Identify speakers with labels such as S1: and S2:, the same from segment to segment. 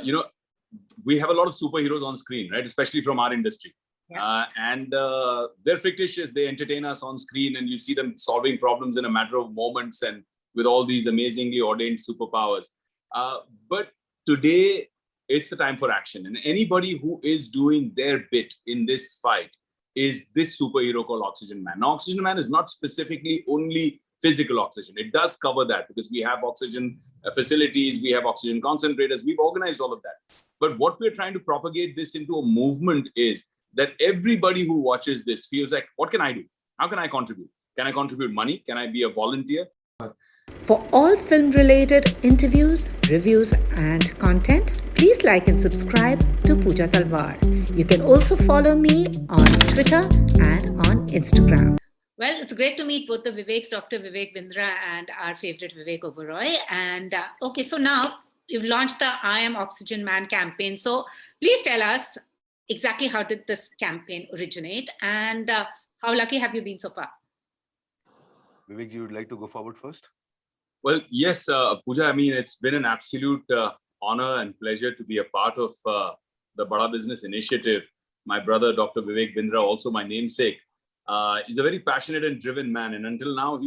S1: You know, we have a lot of superheroes on screen, right? Especially from our industry. Yeah. And they're fictitious. They entertain us on screen, and you see them solving problems in a matter of moments and with all these amazingly ordained superpowers. But today, it's the time for action. And anybody who is doing their bit in this fight is this superhero called Oxygen Man. Now, Oxygen Man is not specifically only physical oxygen. It does cover that because we have oxygen facilities, we have oxygen concentrators, we've organized all of that. But what we're trying to propagate this into a movement is that everybody who watches this feels like, what can I do? How can I contribute? Can I contribute money? Can I be a volunteer?
S2: For all film-related interviews, reviews, and content, please like and subscribe to Pooja Talwar. You can also follow me on Twitter and on Instagram.
S3: Well, it's great to meet both the Viveks, Dr. Vivek Bindra and our favorite Vivek Oberoi. And okay, so now you've launched the I Am Oxygen Man campaign. So please tell us exactly how did this campaign originate and how lucky have you been so far?
S4: Vivek, you would like to go forward first?
S1: Well, yes, Pooja, I mean, it's been an absolute honor and pleasure to be a part of the Bada Business Initiative. My brother, Dr. Vivek Bindra, also my namesake, he's a very passionate and driven man. And until now,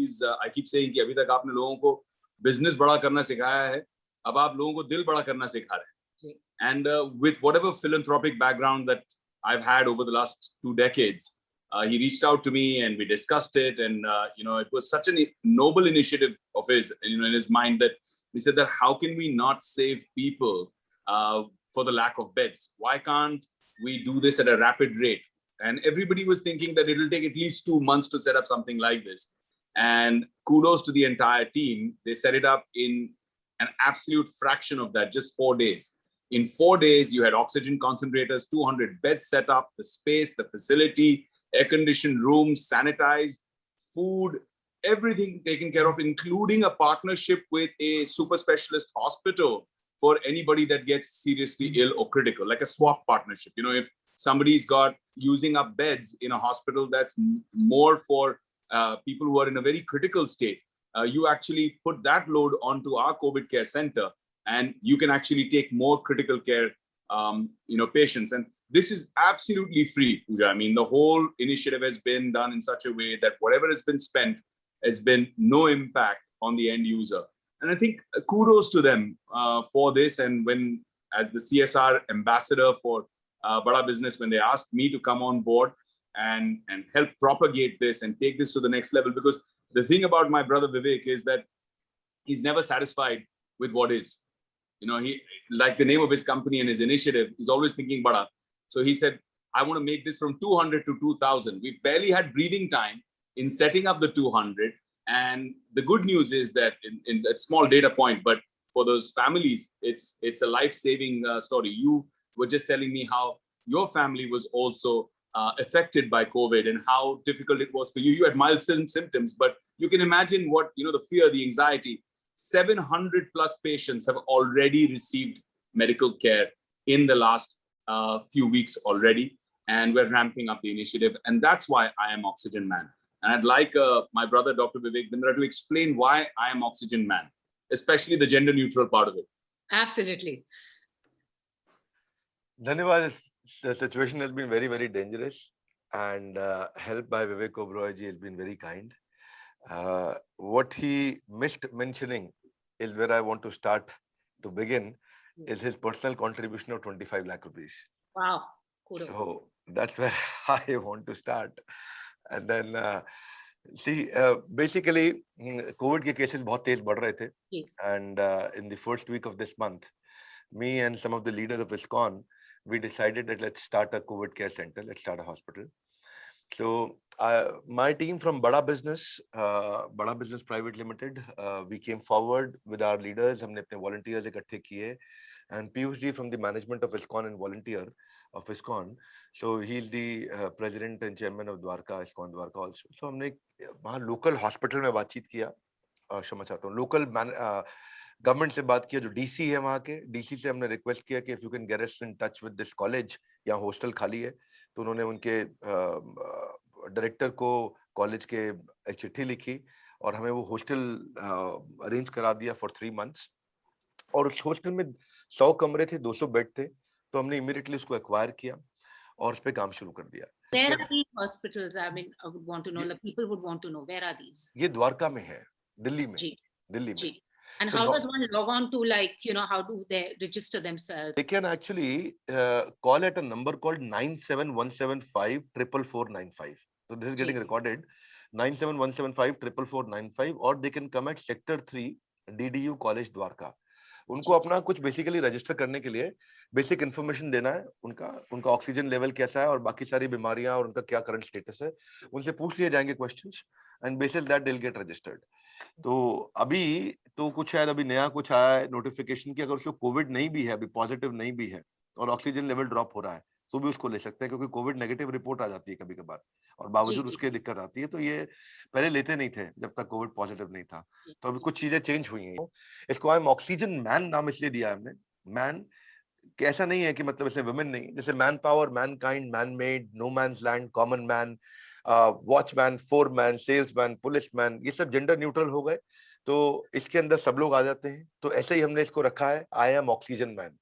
S1: I keep saying कि अभी तक आपने लोगों को business बड़ा करना सिखाया है, अब आप लोगों को दिल बड़ा करना सिखा रहे हैं. And with whatever philanthropic background that I've had over the last 2 decades, he reached out to me and we discussed it. And, it was such a noble initiative of his, in his mind that we said that how can we not save people for the lack of beds? Why can't we do this at a rapid rate? And everybody was thinking that it'll take at least 2 months to set up something like this. And kudos to the entire team. They set it up in an absolute fraction of that, just 4 days. In 4 days, you had oxygen concentrators, 200 beds set up, the space, the facility, air-conditioned rooms, sanitized, food, everything taken care of, including a partnership with a super specialist hospital for anybody that gets seriously ill or critical, like a swap partnership. If somebody's got using up beds in a hospital that's more for people who are in a very critical state, you actually put that load onto our COVID care center, and you can actually take more critical care, patients. And this is absolutely free, Pooja. I mean, the whole initiative has been done in such a way that whatever has been spent has been no impact on the end user. And I think kudos to them for this. And when, as the CSR ambassador for Bada Business, when they asked me to come on board and help propagate this and take this to the next level, because the thing about my brother Vivek is that he's never satisfied with what is. He, like the name of his company and his initiative, he's always thinking Bada. So he said, I want to make this from 200 to 2000. We barely had breathing time in setting up the 200. And the good news is that in a small data point, but for those families, it's a life-saving story. You were just telling me how your family was also affected by COVID and how difficult it was for you. You had mild symptoms, but you can imagine what, the fear, the anxiety. 700 plus patients have already received medical care in the last few weeks already, and we're ramping up the initiative. And that's why I Am Oxygen Man. And I'd like my brother, Dr. Vivek Bindra, to explain why I Am Oxygen Man, especially the gender neutral part of it.
S3: Absolutely.
S4: Dhanyavad. The situation has been very, very dangerous, and help by Vivek Oberoi ji has been very kind. What he missed mentioning is where I want to start to begin, is his personal contribution of 25 lakh rupees.
S3: Wow. Kudos.
S4: So that's where I want to start. And then basically COVID के cases बहुत तेज बढ़ रहे थे. And in the first week of this month, me and some of the leaders of ISKCON, we decided that let's start a COVID care center, let's start a hospital. So my team from Bada Business Private Limited, we came forward with our leaders, हमने अपने volunteers इकट्ठे किए, and Piyush ji from the management of ISKCON and volunteer of ISKCON. So he's the president and chairman of Dwarka, ISKCON Dwarka also. So हमने वहाँ local hospital में बातचीत किया, क्षमा चाहता हूँ, local गवर्नमेंट से बात किया, जो डीसी है वहाँ के, डीसी से हमने रिक्वेस्ट किया कि if you can get us in touch with this college, यहाँ हॉस्टल खाली है. तो उन्होंने उनके डायरेक्टर को कॉलेज के एक चिट्ठी लिखी और हमें वो हॉस्टल अरेंज करा दिया फॉर 3 months. और उस हॉस्टल में 100 कमरे थे, 200 बेड थे, तो हमने इमीडिएटली उसको एक्वायर किया और उस पे काम शुरू कर दिया.
S3: Where are these hospitals? I mean, I would want to know. Like, people would want to know, where are these?
S4: ये द्वारका में है, दिल्ली में.
S3: जी,
S4: दिल्ली में.
S3: जी. And
S4: So
S3: how does one log on to, like, you know, how do they register themselves?
S4: They can actually call at a number called 97175 44495. So this is getting
S3: ji.
S4: recorded. 97175 44495, or they can come at Sector 3 DDU College Dwarka. उनको अपना कुछ basically register करने के लिए basic information देना है, उनका oxygen level कैसा है और बाकी सारी बीमारियां और उनका क्या करंट स्टेटस है, उनसे पूछ लिए जाएंगे questions and bases that they will get registered. तो अभी तो कुछ शायद अभी नया कुछ आया है नोटिफिकेशन की, अगर उसको कोविड नहीं भी है, अभी पॉजिटिव नहीं भी है और ऑक्सीजन लेवल ड्रॉप हो रहा है, तो भी उसको ले सकते हैं, क्योंकि कोविड नेगेटिव रिपोर्ट आ जाती है कभी कभार और बावजूद
S3: जी.
S4: उसके दिक्कत आती है. तो ये पहले लेते नहीं थे जब तक कोविड पॉजिटिव नहीं था. तो अभी कुछ चीजें चेंज हुई हैं. इसको हम ऑक्सीजन मैन नाम इसलिए दिया है हमने. मैन ऐसा नहीं है कि मतलब इसमें वुमेन नहीं, जैसे manpower, mankind, man made, no man's land, common man, watchman, foreman, salesman, policeman, ये सब जेंडर न्यूट्रल हो गए, तो इसके अंदर सब लोग आ जाते हैं. तो ऐसे ही हमने इसको रखा है, आई एम ऑक्सीजन मैन,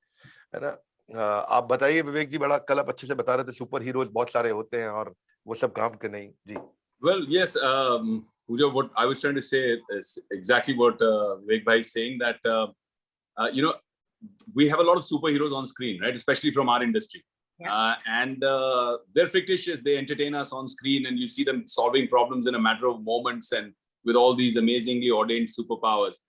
S4: है ना. आप बताइए विवेक जी, बड़ा कल आप अच्छे से बता रहे थे, सुपर हीरोज बहुत सारे होते हैं और वो सब काम के नहीं जी.
S1: Well, yes, Pooja, what I was trying to say is exactly what Vivek Bhai is saying, that you know, we have a lot of superheroes on screen, right? Especially from our industry.
S3: Yeah.
S1: And they're fictitious. They entertain us on screen, and you see them solving problems in a matter of moments and with all these amazingly ordained superpowers.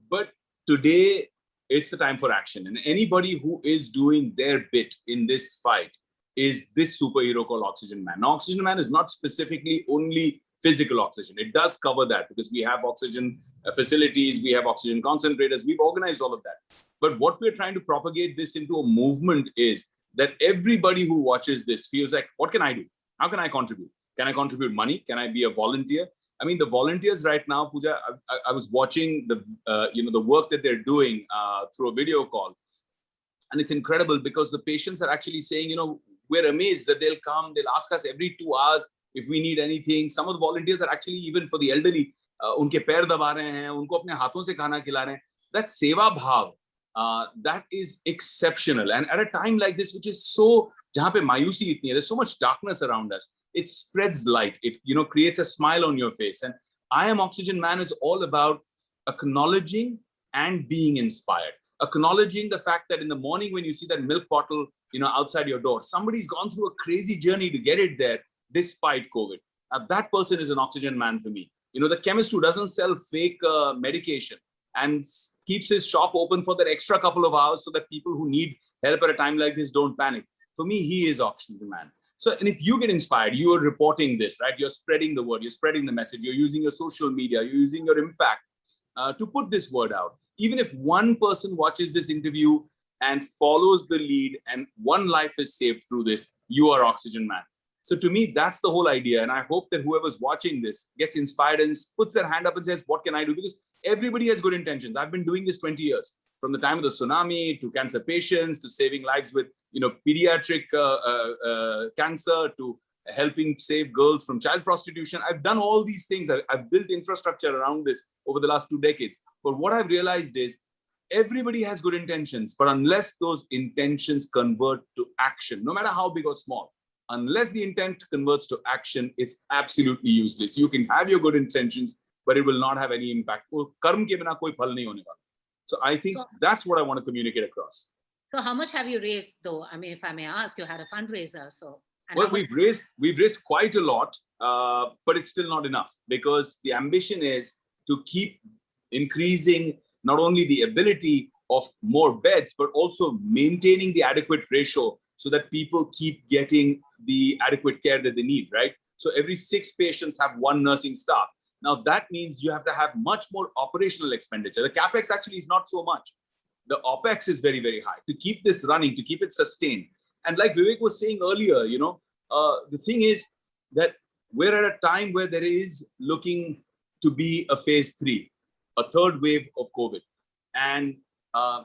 S1: But today, it's the time for action. And anybody who is doing their bit in this fight is this superhero called Oxygen Man. Now, Oxygen Man is not specifically only physical oxygen. It does cover that because we have oxygen facilities, we have oxygen concentrators, we've organized all of that. But what we're trying to propagate this into a movement is that everybody who watches this feels like, what can I do? How can I contribute? Can I contribute money? Can I be a volunteer? I mean, the volunteers right now, Pooja, I was watching the the work that they're doing through a video call, and it's incredible because the patients are actually saying, we're amazed that they'll come, they'll ask us every 2 hours if we need anything. Some of the volunteers are actually even for the elderly, unke pair daba rahe hain, unko apne haathon se khana khila rahe hain. That seva bhav, that is exceptional. And at a time like this, which is so, jahan pe mayusi itni hai, there's so much darkness around us, it spreads light. It creates a smile on your face. And I Am Oxygen Man is all about acknowledging and being inspired. Acknowledging the fact that in the morning when you see that milk bottle, outside your door, somebody's gone through a crazy journey to get it there despite COVID. That person is an oxygen man for me. The chemist who doesn't sell fake medication and keeps his shop open for that extra couple of hours so that people who need help at a time like this don't panic. For me, he is oxygen man. So, and if you get inspired, you are reporting this, right? You're spreading the word, you're spreading the message, you're using your social media, you're using your impact to put this word out. Even if one person watches this interview and follows the lead and one life is saved through this, you are oxygen man. So to me, that's the whole idea. And I hope that whoever's watching this gets inspired and puts their hand up and says, what can I do? Because everybody has good intentions. I've been doing this 20 years, from the time of the tsunami to cancer patients, to saving lives with, pediatric cancer, to helping save girls from child prostitution. I've done all these things. I've built infrastructure around this over the last 2 decades. But what I've realized is everybody has good intentions, but unless those intentions convert to action, no matter how big or small, unless the intent converts to action, it's absolutely useless. You can have your good intentions, but it will not have any impact. So I think that's what I want to communicate across.
S3: So how much have you raised, though? I mean, if I may ask, you had a fundraiser, so.
S1: Well, we've raised quite a lot, but it's still not enough, because the ambition is to keep increasing not only the ability of more beds, but also maintaining the adequate ratio so that people keep getting the adequate care that they need, right? So every 6 patients have 1 nursing staff. Now that means you have to have much more operational expenditure. The capex actually is not so much. The opex is very, very high to keep this running, to keep it sustained. And like Vivek was saying earlier, the thing is that we're at a time where there is looking to be a phase 3, a third wave of COVID. And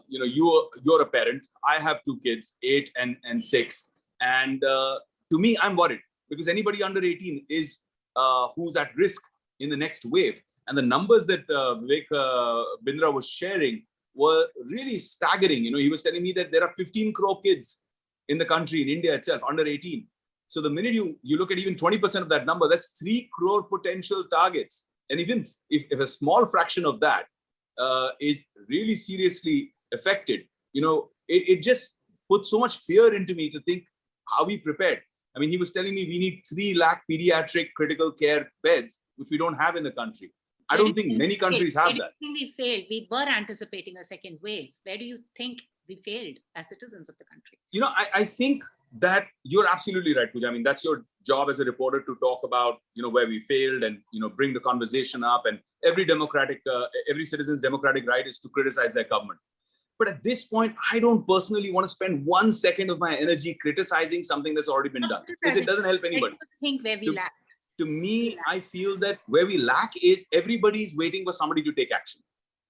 S1: you're a parent. I have 2 kids, 8 and 6. And to me, I'm worried because anybody under 18 is who's at risk in the next wave. And the numbers that Vivek Bindra was sharing were really staggering. He was telling me that there are 15 crore kids in the country, in India itself, under 18. So the minute you look at even 20% of that number, that's 3 crore potential targets. And even if a small fraction of that is really seriously affected, it just puts so much fear into me to think, are we prepared? I mean, he was telling me we need 3 lakh pediatric critical care beds, which we don't have in the country. I don't think many countries have that.
S3: Where do you think we failed? We were anticipating a second wave. Where do you think we failed as citizens of the country?
S1: I think that you're absolutely right, Pooja. I mean, that's your job as a reporter to talk about, where we failed and, bring the conversation up. And every citizen's democratic right is to criticize their government. But at this point, I don't personally want to spend 1 second of my energy criticizing something that's already been done, because it doesn't help anybody.
S3: I think where we lacked.
S1: To me, I feel that where we lack is everybody's waiting for somebody to take action.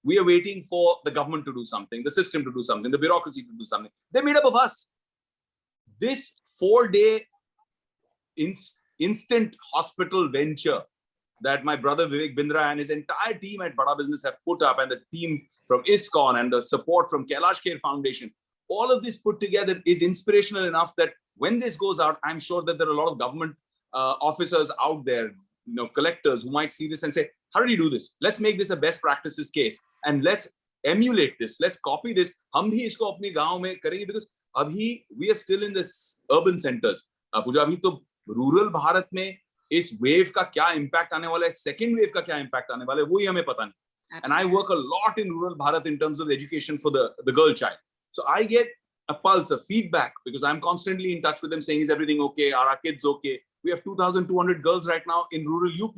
S1: We are waiting for the government to do something, the system to do something, the bureaucracy to do something. They're made up of us. This 4-day instant hospital venture that my brother Vivek Bindra and his entire team at Bada Business have put up, and the team from ISKCON and the support from Kailash Kher Foundation, all of this put together is inspirational enough that when this goes out, I'm sure that there are a lot of government officers out there, collectors who might see this and say, how did you do this? Let's make this a best practices case and let's emulate this. Let's copy this. हम भी इसको अपने गांव में करेंगे, because अभी we are still in this urban centers. पूजा, अभी तो रूरल भारत में इस वेव का क्या इम्पैक्ट आने वाला है, सेकेंड वेव का क्या इम्पैक्ट आने वाला है, वो ही हमें पता नहीं. And I work a lot in rural Bharat in terms of education for the girl child. So I get a pulse, a feedback, because I'm constantly in touch with them saying, is everything okay? Are our kids okay? We have 2,200 girls right now in rural UP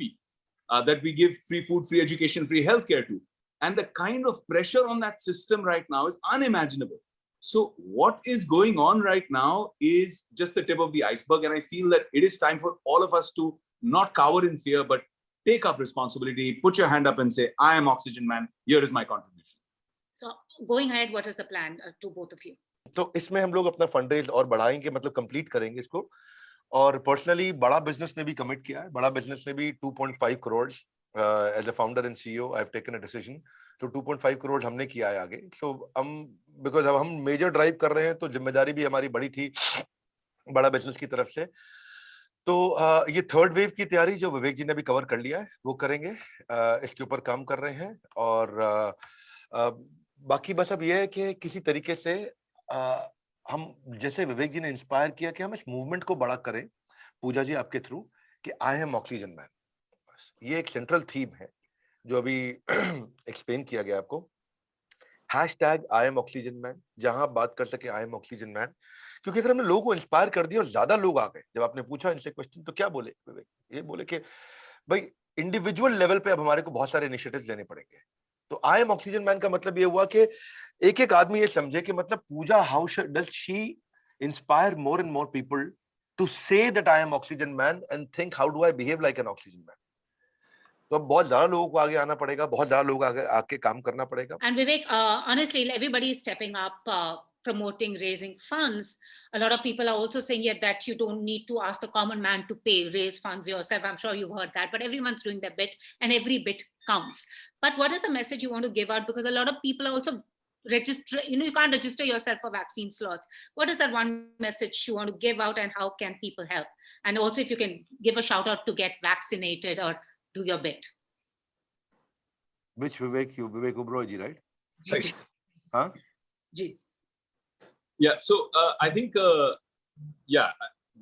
S1: that we give free food, free education, free healthcare to. And the kind of pressure on that system right now is unimaginable. So what is going on right now is just the tip of the iceberg. And I feel that it is time for all of us to not cower in fear, but take up responsibility, put your hand up and say, I am Oxygen Man. Here is my contribution.
S3: So going ahead, what is the plan to both of you?
S4: तो इसमें हम लोग अपना fundraise और बढ़ाएंगे, मतलब complete करेंगे इसको. और पर्सनली बड़ा बिजनेस ने भी कमिट किया है. बड़ा बिजनेस ने भी 2.5 crore as a founder and CEO I have taken a decision. तो 2.5 करोड़ हमने किया है आगे. सो हम बिकॉज अब हम मेजर ड्राइव कर रहे हैं, तो जिम्मेदारी भी हमारी बड़ी थी बड़ा बिजनेस की तरफ से. तो ये थर्ड वेव की तैयारी जो विवेक जी ने भी कवर कर लिया है वो करेंगे. इसके ऊपर काम कर रहे हैं. और बाकी बस अब ये है कि किसी तरीके से हम जैसे विवेक जी ने इंस्पायर किया कि हम इस मूवमेंट को बड़ा करें पूजा जी आपके थ्रू, कि आई एम ऑक्सीजन मैन. ये एक सेंट्रल थीम है जो अभी एक्सप्लेन किया गया आपको. Hashtag I am oxygen man, जहां बात कर सके आई एम ऑक्सीजन मैन. क्योंकि अगर हमने लोगों को इंस्पायर कर दिया और ज्यादा लोग आ गए, जब आपने पूछा इनसे क्वेश्चन तो क्या बोले विवेक, ये बोले कि भाई इंडिविजुअल लेवल पे अब हमारे को बहुत सारे इनिशिएटिव्स लेने पड़ेंगे. तो आई एम ऑक्सीजन मैन का मतलब ये हुआ कि एक एक आदमी ये समझे कि मतलब Pooja how does she inspire more and more people to say that I am oxygen man and think how do I behave like an oxygen man. तो अब बहुत ज्यादा लोगों को आगे आना पड़ेगा, बहुत ज्यादा लोग आके काम करना पड़ेगा.
S3: And Vivek, honestly, everybody is stepping up, promoting, raising funds. A lot of people are also saying that you don't need to ask the common man to raise funds yourself. I'm sure you've heard that, but everyone's doing their bit and every bit counts. But what is the message you want to give out? Because a lot of people are also register, you can't register yourself for vaccine slots. What is that one message you want to give out, and how can people help? And also if you can give a shout out to get vaccinated or do your bit.
S4: Which Vivek? You Vivek Oberoi ji, right?
S1: Right.
S4: Huh?
S3: Ji.
S1: Yeah, so I think,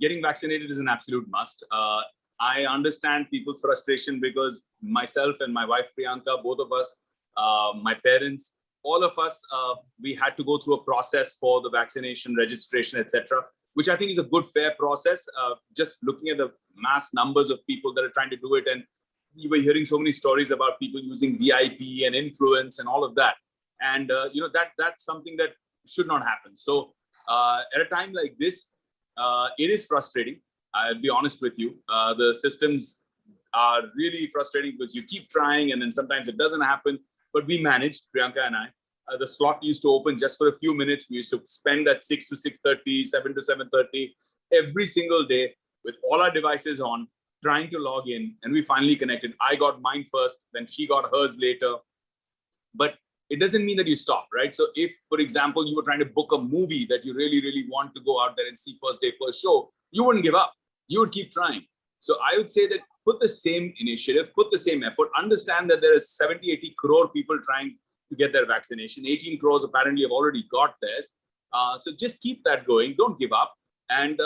S1: getting vaccinated is an absolute must. I understand people's frustration because myself and my wife Priyanka, both of us, my parents, all of us, we had to go through a process for the vaccination, registration, etc., which I think is a good, fair process. Just looking at the mass numbers of people that are trying to do it, and you were hearing so many stories about people using VIP and influence and all of that. And, that's something that should not happen. So at a time like this, it is frustrating. I'll be honest with you. The systems are really frustrating because you keep trying and then sometimes it doesn't happen. But we managed, Priyanka and I. The slot used to open just for a few minutes. We used to spend at 6 to 6:30, 7 to 7:30 every single day with all our devices on, trying to log in. And we finally connected. I got mine first, then she got hers later. But it doesn't mean that you stop, right? So if, for example, you were trying to book a movie that you really, really want to go out there and see first day, first show, you wouldn't give up. You would keep trying. So I would say that put the same initiative, put the same effort, understand that there are 70, 80 crore people trying to get their vaccination. 18 crores apparently have already got theirs. So just keep that going. Don't give up. And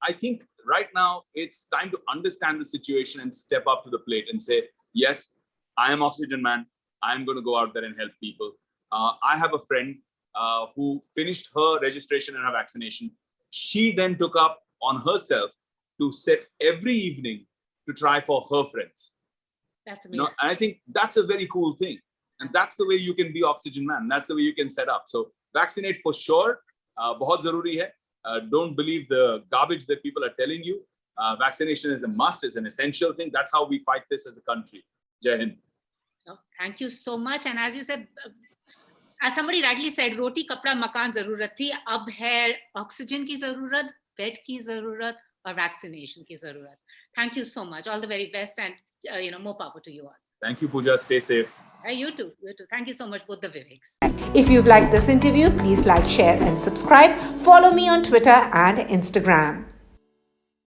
S1: I think right now it's time to understand the situation and step up to the plate and say, yes, I am Oxygen Man. I'm going to go out there and help people. I have a friend who finished her registration and her vaccination. She then took up on herself to sit every evening to try for her friends.
S3: That's
S1: You know,
S3: amazing.
S1: and I think that's a very cool thing. And that's the way you can be Oxygen Man. That's the way you can set up. So vaccinate for sure. Bahut zaruri hai. Don't believe the garbage that people are telling you. Vaccination is a must, is an essential thing. That's how we fight this as a country. Jai Hind.
S3: Oh, thank you so much. And as you said, as somebody rightly said, roti, kapda, makan zarurat thi. Ab hai oxygen ki zarurat, bed ki zarurat, or vaccination ki zarurat. Thank you so much. All the very best, and more power to you all.
S1: Thank you, Pooja. Stay safe.
S3: You too. You too. Thank you so much, both the Viveks.
S2: If you've liked this interview, please like, share, and subscribe. Follow me on Twitter and Instagram.